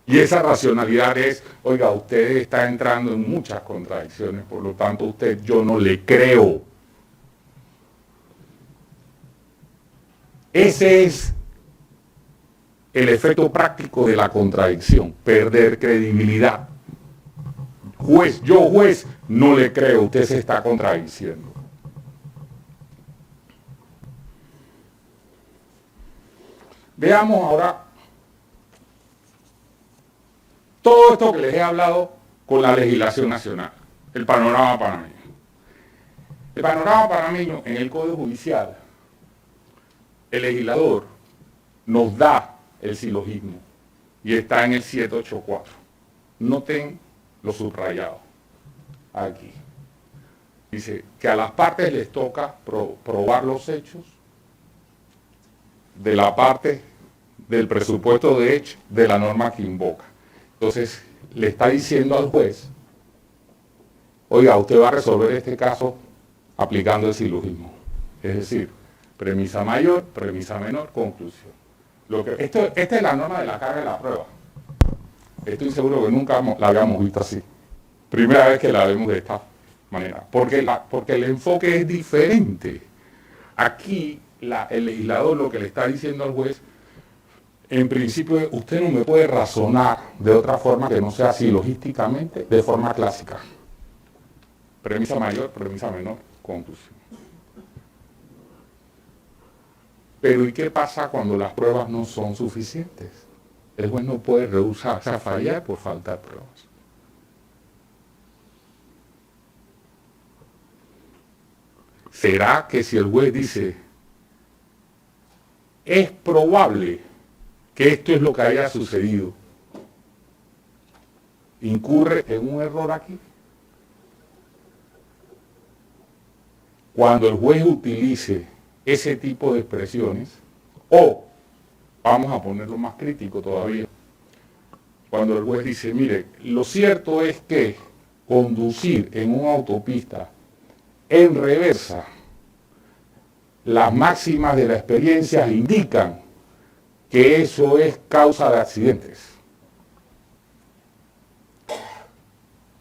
Y esa racionalidad es, oiga, usted está entrando en muchas contradicciones, por lo tanto usted, yo no le creo. Ese es el efecto práctico de la contradicción, perder credibilidad. Juez, yo juez, no le creo, usted se está contradiciendo. Veamos ahora todo esto que les he hablado con la legislación nacional, el panorama panameño. El panorama panameño en el Código Judicial, el legislador nos da el silogismo y está en el 784. Noten lo subrayado aquí. Dice que a las partes les toca probar los hechos de la parte del presupuesto de hecho de la norma que invoca. Entonces, le está diciendo al juez, oiga, usted va a resolver este caso aplicando el silogismo. Es decir, premisa mayor, premisa menor, conclusión. Esta es la norma de la carga de la prueba. Estoy seguro que nunca la habíamos visto así. Primera vez que la vemos de esta manera. Porque el enfoque es diferente. Aquí el legislador lo que le está diciendo al juez, en principio usted no me puede razonar de otra forma que no sea así logísticamente, de forma clásica. Premisa mayor, premisa menor, conclusión. Pero ¿y qué pasa cuando las pruebas no son suficientes? El juez no puede rehusarse a fallar por falta de pruebas. ¿Será que si el juez dice, es probable que esto es lo que haya sucedido, incurre en un error aquí? Cuando el juez utilice ese tipo de expresiones, o, vamos a ponerlo más crítico todavía, cuando el juez dice, mire, lo cierto es que conducir en una autopista en reversa, las máximas de la experiencia indican que eso es causa de accidentes.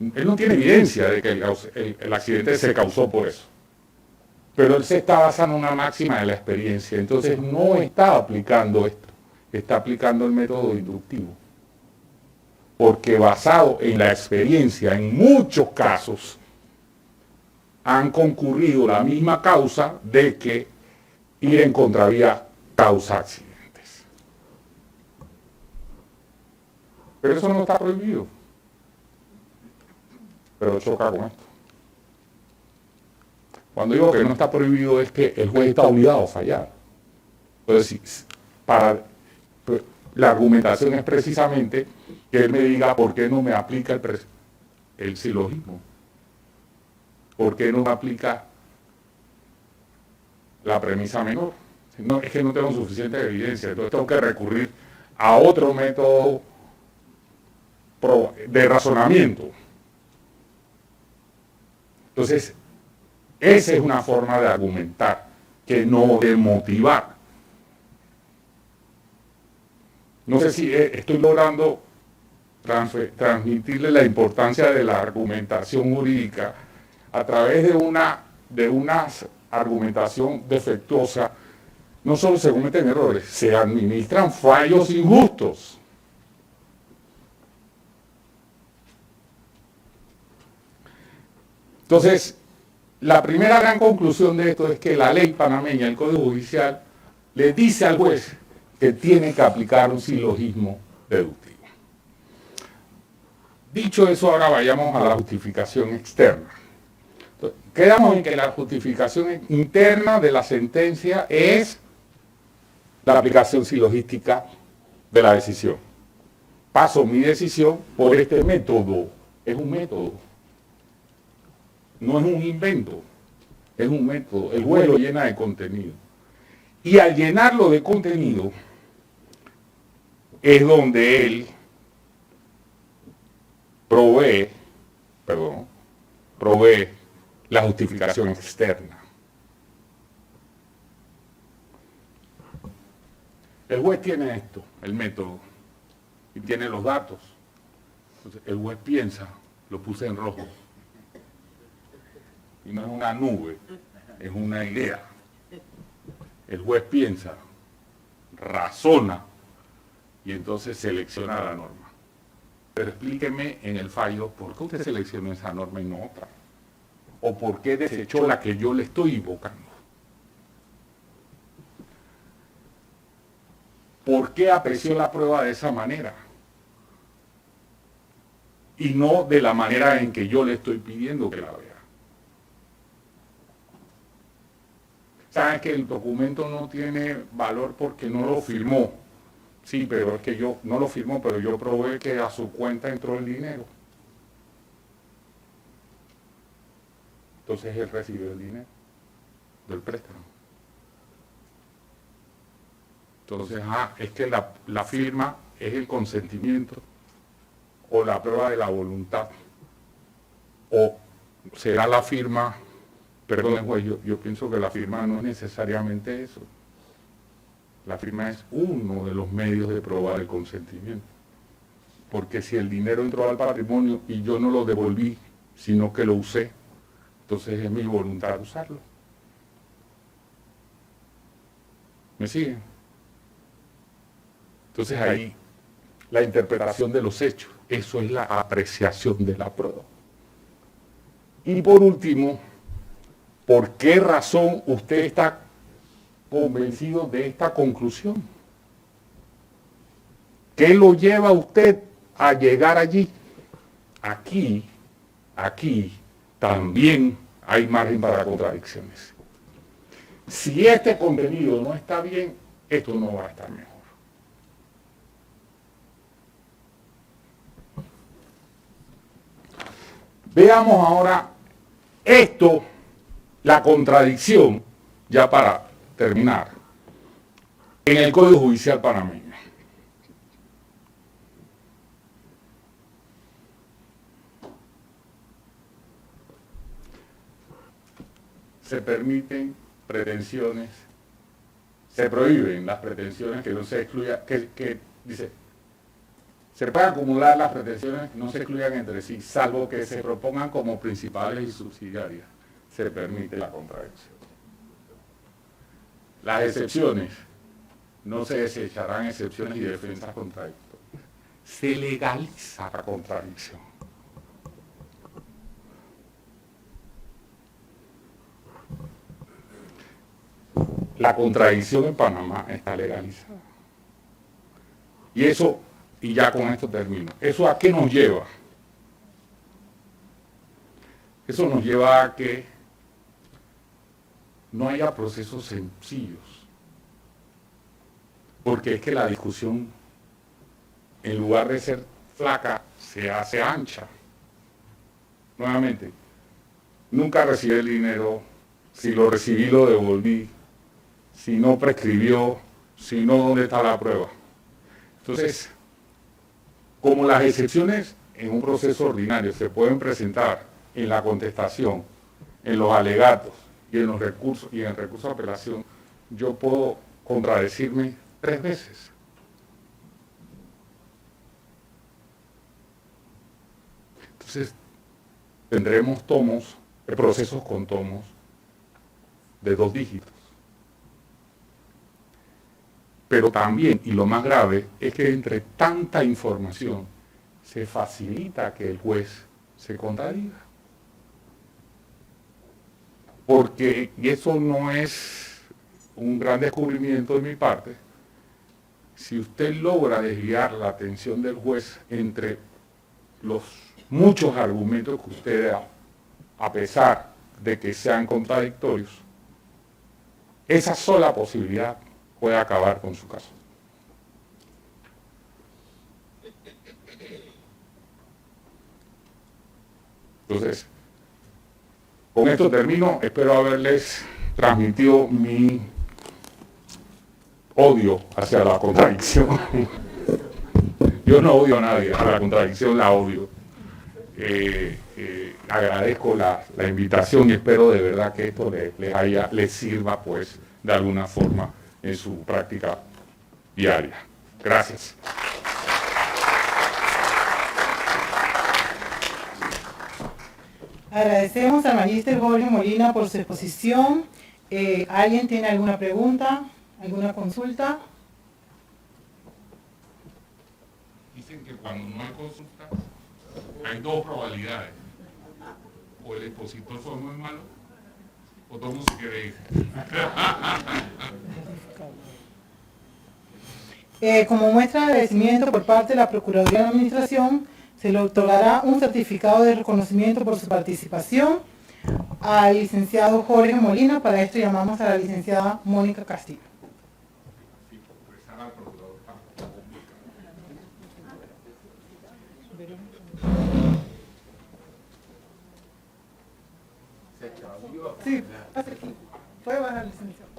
Él no tiene evidencia de que el accidente se causó por eso. Pero él se está basando en una máxima de la experiencia. Entonces no está aplicando esto. Está aplicando el método inductivo. Porque basado en la experiencia, en muchos casos, han concurrido la misma causa de que ir en contravía causa accidentes. Pero eso no está prohibido. Pero choca con esto. Cuando digo que no está prohibido es que el juez está obligado a fallar. Entonces, la argumentación es precisamente que él me diga por qué no me aplica el silogismo. ¿Por qué no me aplica la premisa menor? No, es que no tengo suficiente evidencia, entonces tengo que recurrir a otro método de razonamiento. Entonces, esa es una forma de argumentar, que no de motivar. No sé si estoy logrando transmitirle la importancia de la argumentación jurídica a través de una argumentación defectuosa. No solo se cometen errores, se administran fallos injustos. Entonces, la primera gran conclusión de esto es que la ley panameña, el Código Judicial, le dice al juez que tiene que aplicar un silogismo deductivo. Dicho eso, ahora vayamos a la justificación externa. Entonces, quedamos en que la justificación interna de la sentencia es la aplicación silogística de la decisión. Paso mi decisión por este método. Es un método. No es un invento. Es un método. El juez lo llena de contenido. Y al llenarlo de contenido es donde él provee la justificación externa. El juez tiene esto, el método, y tiene los datos. Entonces, el juez piensa, lo puse en rojo. Y no es una nube, es una idea. El juez piensa, razona, y entonces selecciona la norma. Pero explíqueme en el fallo por qué usted seleccionó esa norma y no otra. O por qué desechó la que yo le estoy invocando. ¿Por qué apreció la prueba de esa manera? Y no de la manera en que yo le estoy pidiendo que la vea. ¿Saben que el documento no tiene valor porque no lo firmó? Sí, pero es que yo no lo firmó, pero yo probé que a su cuenta entró el dinero. Entonces él recibió el dinero del préstamo. Entonces, es que la firma es el consentimiento o la prueba de la voluntad. O será la firma, perdón, juez, yo pienso que la firma no es necesariamente eso. La firma es uno de los medios de probar el consentimiento. Porque si el dinero entró al patrimonio y yo no lo devolví, sino que lo usé, entonces es mi voluntad usarlo. ¿Me siguen? Entonces ahí la interpretación de los hechos, eso es la apreciación de la prueba. Y por último, ¿por qué razón usted está convencido de esta conclusión? ¿Qué lo lleva a usted a llegar allí? Aquí también hay margen para contradicciones. Si este contenido no está bien, esto no va a estar mejor. Veamos ahora esto, la contradicción, ya para terminar, en el Código Judicial panameño. Se permiten pretensiones, se prohíben las pretensiones que no se excluyan, que dice, se pueden acumular las pretensiones que no se excluyan entre sí, salvo que se propongan como principales y subsidiarias. Se permite la contradicción. Las excepciones, no se desecharán excepciones y defensas contradictorias. Se legaliza la contradicción. La contradicción en Panamá está legalizada. Y eso, y ya con esto termino, ¿eso a qué nos lleva? Eso nos lleva a que no haya procesos sencillos. Porque es que la discusión, en lugar de ser flaca, se hace ancha. Nuevamente, nunca recibí el dinero, si lo recibí lo devolví, si no prescribió, si no, ¿dónde está la prueba? Entonces, como las excepciones en un proceso ordinario se pueden presentar en la contestación, en los alegatos y en los recursos y en el recurso de apelación, yo puedo contradecirme 3 veces. Entonces, tendremos procesos con tomos de 2 dígitos. Pero también, y lo más grave, es que entre tanta información se facilita que el juez se contradiga. Porque, y eso no es un gran descubrimiento de mi parte, si usted logra desviar la atención del juez entre los muchos argumentos que usted da, a pesar de que sean contradictorios, esa sola posibilidad puede acabar con su caso. Entonces, con esto termino. Espero haberles transmitido mi odio hacia la contradicción. Yo no odio a nadie, a la contradicción la odio. Agradezco la invitación y espero de verdad que esto les sirva, pues, de alguna forma en su práctica diaria. Gracias. Agradecemos al magíster Jorge Molina por su exposición. ¿Alguien tiene alguna pregunta, alguna consulta? Dicen que cuando no hay consulta, hay 2 probabilidades. O el expositor fue muy malo, o todo el mundo se quiere ir. Como muestra de agradecimiento por parte de la Procuraduría de la Administración, se le otorgará un certificado de reconocimiento por su participación al licenciado Jorge Molina. Para esto llamamos a la licenciada Mónica Castillo. Sí, puede bajar, licenciado.